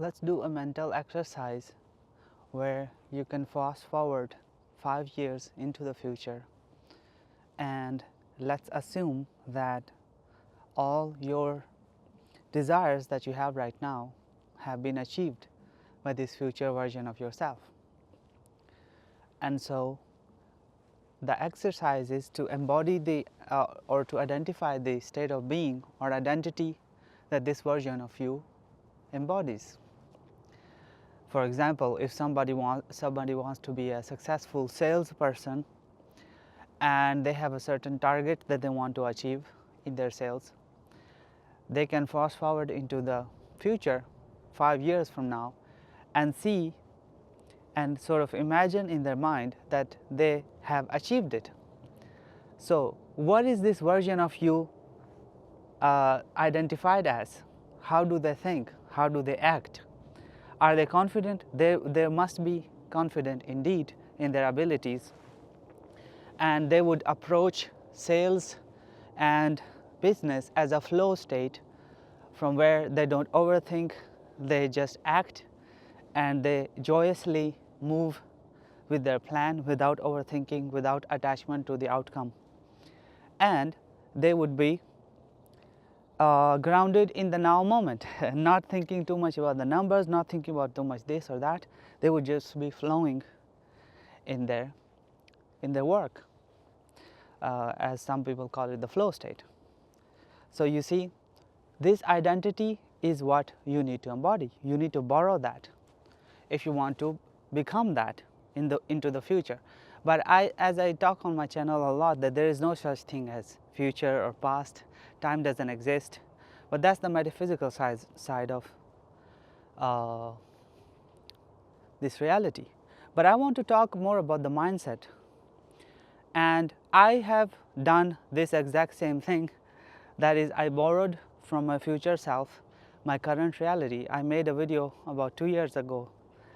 Let's do a mental exercise where you can fast forward 5 years into the future, and let's assume that all your desires that you have right now have been achieved by this future version of yourself. And so the exercise is to embody the or to identify the state of being or identity that this version of you embodies. For example, if somebody wants to be a successful salesperson and they have a certain target that they want to achieve in their sales, they can fast forward into the future 5 years from now and see and sort of imagine in their mind that they have achieved it. So what is this version of you identified as? How do they think? How do they act? Are they confident? They must be confident indeed in their abilities, and they would approach sales and business as a flow state from where they don't overthink, they just act and they joyously move with their plan without overthinking, without attachment to the outcome. And they would be grounded in the now moment, not thinking too much about the numbers, not thinking about too much this or that. They would just be flowing in their work, as some people call it, the flow state. So you see, this identity is what you need to embody. You need to borrow that if you want to become that into the future. But as I talk on my channel a lot, that there is no such thing as future or past. Time doesn't exist. But that's the metaphysical side of this reality. But I want to talk more about the mindset. And I have done this exact same thing. That is, I borrowed from my future self my current reality. I made a video about 2 years ago,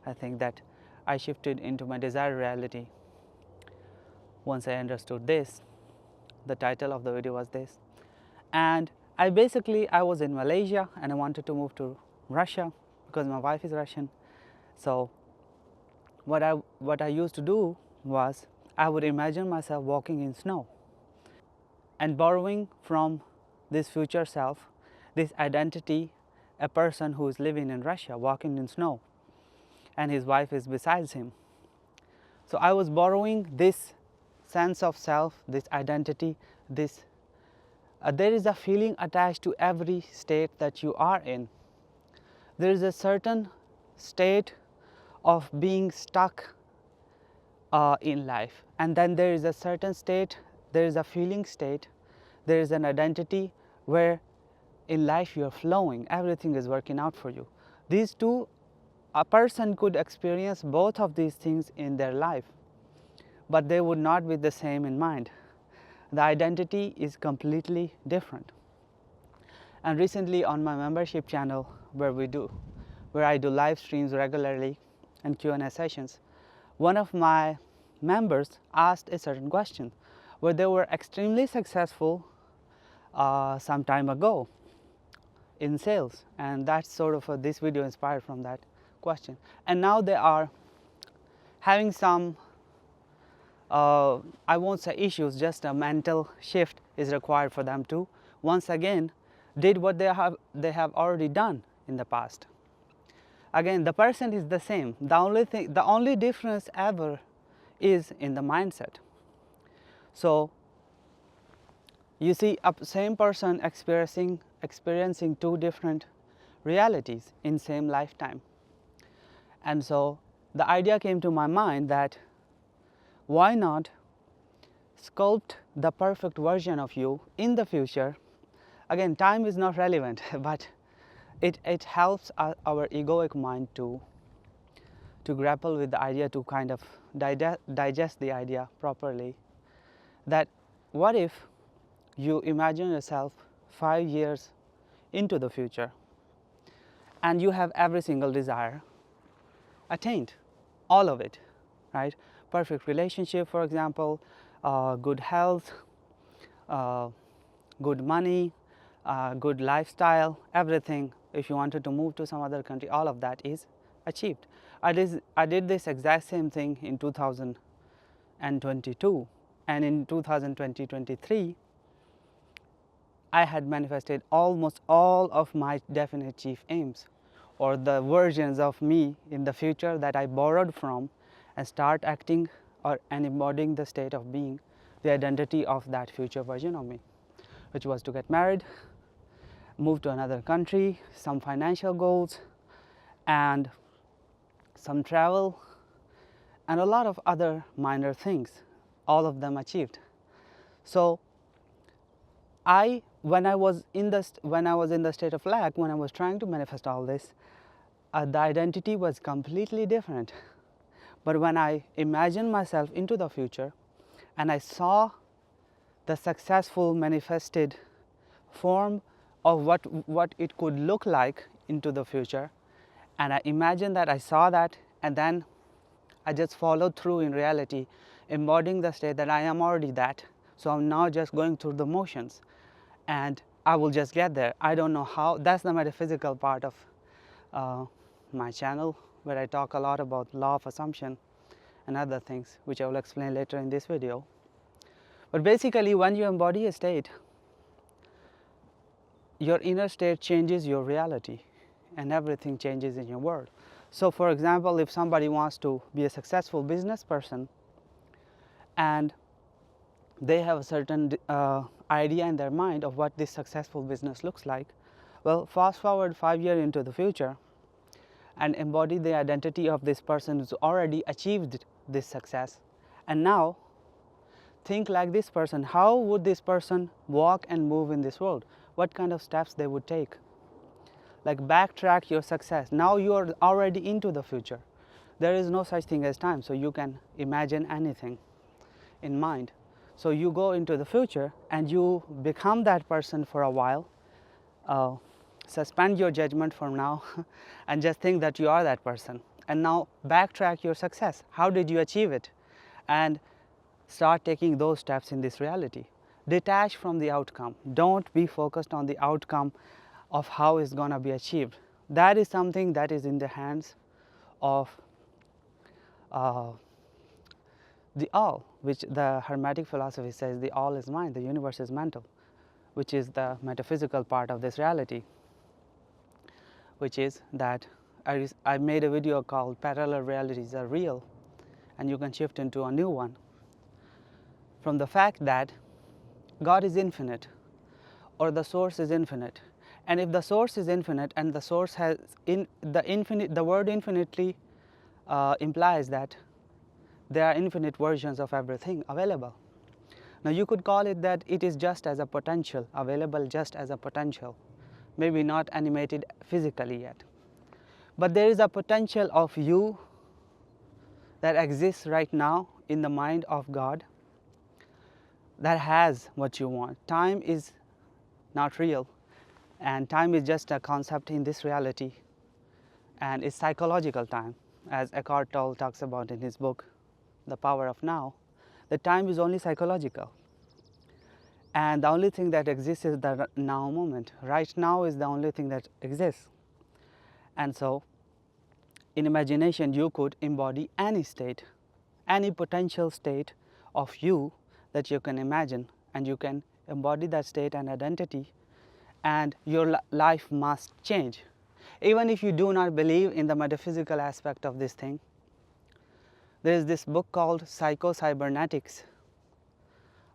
I think, that I shifted into my desired reality. Once I understood this, the title of the video was this. And I was in Malaysia and I wanted to move to Russia because my wife is Russian. So what I used to do was I would imagine myself walking in snow and borrowing from this future self, this identity, a person who is living in Russia walking in snow and his wife is beside him. So I was borrowing this sense of self, this identity, this there is a feeling attached to every state that you are in. There is a certain state of being stuck in life, and then there is a certain state, there is a feeling state, there is an identity where in life you are flowing, everything is working out for you. These two, a person could experience both of these things in their life, but they would not be the same in mind. The identity is completely different. And recently on my membership channel where I do live streams regularly and Q&A sessions, one of my members asked a certain question where they were extremely successful some time ago in sales, and that's sort of this video inspired from that question. And now they are having some I won't say issues, just a mental shift is required for them to once again did what they have already done in the past. Again, the person is the same. The only difference ever is in the mindset. So you see a same person experiencing two different realities in same lifetime. And so the idea came to my mind that why not sculpt the perfect version of you in the future? Again, time is not relevant, but it helps our egoic mind to grapple with the idea, to kind of digest the idea properly. That what if you imagine yourself 5 years into the future and you have every single desire attained, all of it, right? Perfect relationship, for example, good health, good money, good lifestyle, everything if you wanted to move to some other country, all of that is achieved. I did this exact same thing in 2022, and in 2023 I had manifested almost all of my definite chief aims, or the versions of me in the future that I borrowed from, and start acting and embodying the state of being, the identity of that future version of me, which was to get married, move to another country, some financial goals, and some travel, and a lot of other minor things, all of them achieved. So when I was in the state of lack, when I was trying to manifest all this, the identity was completely different. But when I imagined myself into the future, and I saw the successful manifested form of what it could look like into the future, and I imagined that, I saw that, and then I just followed through in reality, embodying the state that I am already that. So I'm now just going through the motions, and I will just get there. I don't know how. That's the metaphysical part of my channel, where I talk a lot about law of assumption and other things, which I will explain later in this video. But basically, when you embody a state, your inner state changes your reality, and everything changes in your world. So for example, if somebody wants to be a successful business person, and they have a certain idea in their mind of what this successful business looks like, well, fast forward 5 years into the future and embody the identity of this person who's already achieved this success, and now think like this person. How would this person walk and move in this world? What kind of steps they would take? Like, backtrack your success. Now you are already into the future. There is no such thing as time, so you can imagine anything in mind. So you go into the future and you become that person for a while. Suspend your judgment for now and just think that you are that person. And now backtrack your success. How did you achieve it? And start taking those steps in this reality. Detach from the outcome. Don't be focused on the outcome of how it's going to be achieved. That is something that is in the hands of the all, which the Hermetic philosophy says the all is mind, the universe is mental, which is the metaphysical part of this reality, which is that I made a video called Parallel Realities Are Real, and you can shift into a new one from the fact that God is infinite, or the source is infinite. And if the source is infinite, and the source has the word infinitely implies that there are infinite versions of everything available. Now you could call it that it is just as a potential, available just as a potential, maybe not animated physically yet. But there is a potential of you that exists right now in the mind of God that has what you want. Time is not real, and time is just a concept in this reality, and it's psychological time, as Eckhart Tolle talks about in his book The Power of Now. The time is only psychological, and the only thing that exists is the now moment. Right now is the only thing that exists. And so in imagination you could embody any state, any potential state of you that you can imagine, and you can embody that state and identity, and your life must change. Even if you do not believe in the metaphysical aspect of this thing, there is this book called Psycho-Cybernetics,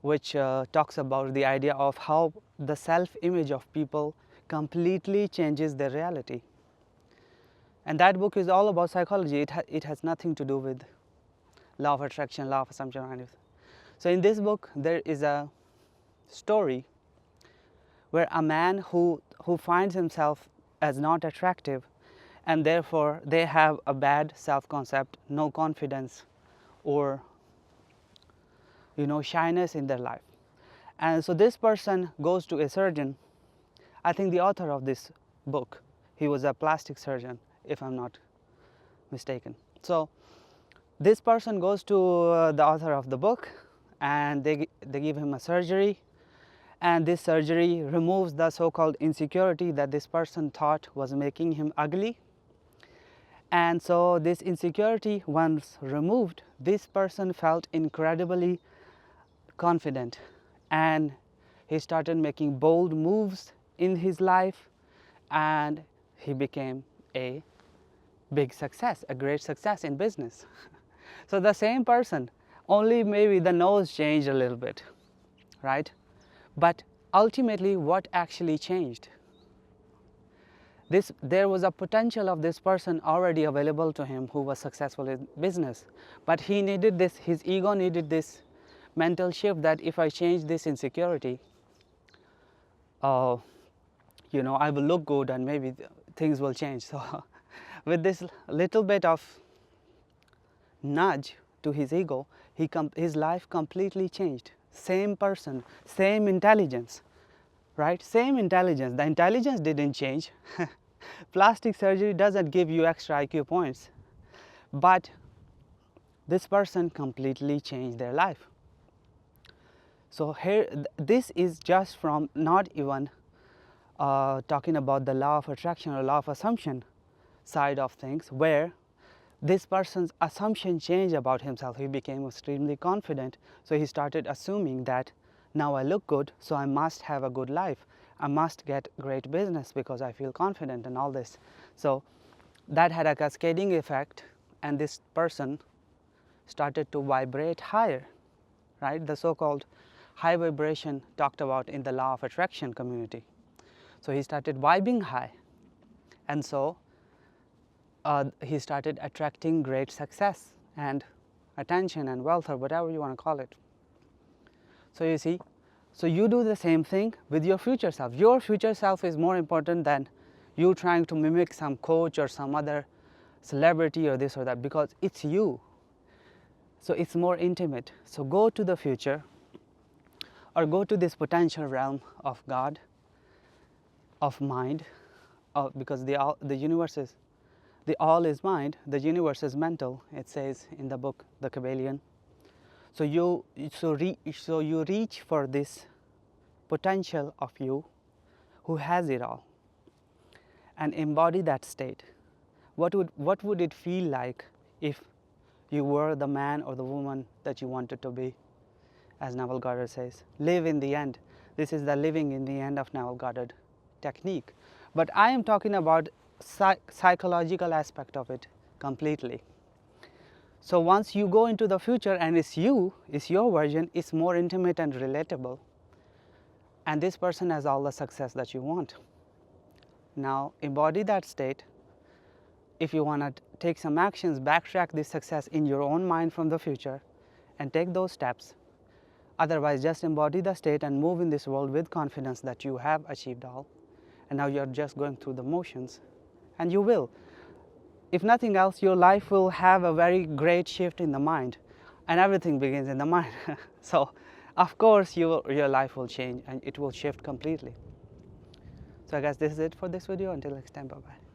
which talks about the idea of how the self-image of people completely changes their reality. And that book is all about psychology. It has nothing to do with law of attraction, law of assumption, or anything. So in this book there is a story where a man who finds himself as not attractive, and therefore they have a bad self-concept, no confidence, or shyness in their life. And so this person goes to a surgeon. I think the author of this book, he was a plastic surgeon, if I'm not mistaken. So this person goes to the author of the book, and they give him a surgery, and this surgery removes the so-called insecurity that this person thought was making him ugly. And so this insecurity, once removed, this person felt incredibly confident, and he started making bold moves in his life, and he became a big success, a great success in business. So the same person, only maybe the nose changed a little bit, right? But ultimately, what actually changed? There was a potential of this person already available to him who was successful in business, but he needed this, his ego needed this mental shift that if I change this insecurity, I will look good and maybe things will change. So with this little bit of nudge to his ego, his life completely changed. Same person, same intelligence, right? Same intelligence. The intelligence didn't change. Plastic surgery doesn't give you extra IQ points, but this person completely changed their life. So here, this is just from not even talking about the law of attraction or law of assumption side of things, where this person's assumption changed about himself. He became extremely confident, so he started assuming that now I look good, so I must have a good life. I must get great business because I feel confident and all this. So that had a cascading effect, and this person started to vibrate higher, right? The so-called high vibration talked about in the law of attraction community. So he started vibing high, and so he started attracting great success and attention and wealth, or whatever you want to call it. So you see, so you do the same thing with your future self. Your future self is more important than you trying to mimic some coach or some other celebrity or this or that, because it's you. So it's more intimate. So go to the future, or go to this potential realm of God, of mind, because the universe is, the all is mind, the universe is mental, it says in the book The Kabbalion. So you reach for this potential of you who has it all, and embody that state. What would it feel like if you were the man or the woman that you wanted to be? As Neville Goddard says, live in the end. This is the living in the end of Neville Goddard technique. But I am talking about psychological aspect of it completely. So once you go into the future and it's you, it's your version, it's more intimate and relatable, and this person has all the success that you want. Now embody that state. If you want to take some actions, backtrack this success in your own mind from the future and take those steps. Otherwise, just embody the state and move in this world with confidence that you have achieved all, and now you're just going through the motions, and you will. If nothing else, your life will have a very great shift in the mind, and everything begins in the mind. So of course your life will change and it will shift completely. So I guess this is it for this video. Until next time, bye bye.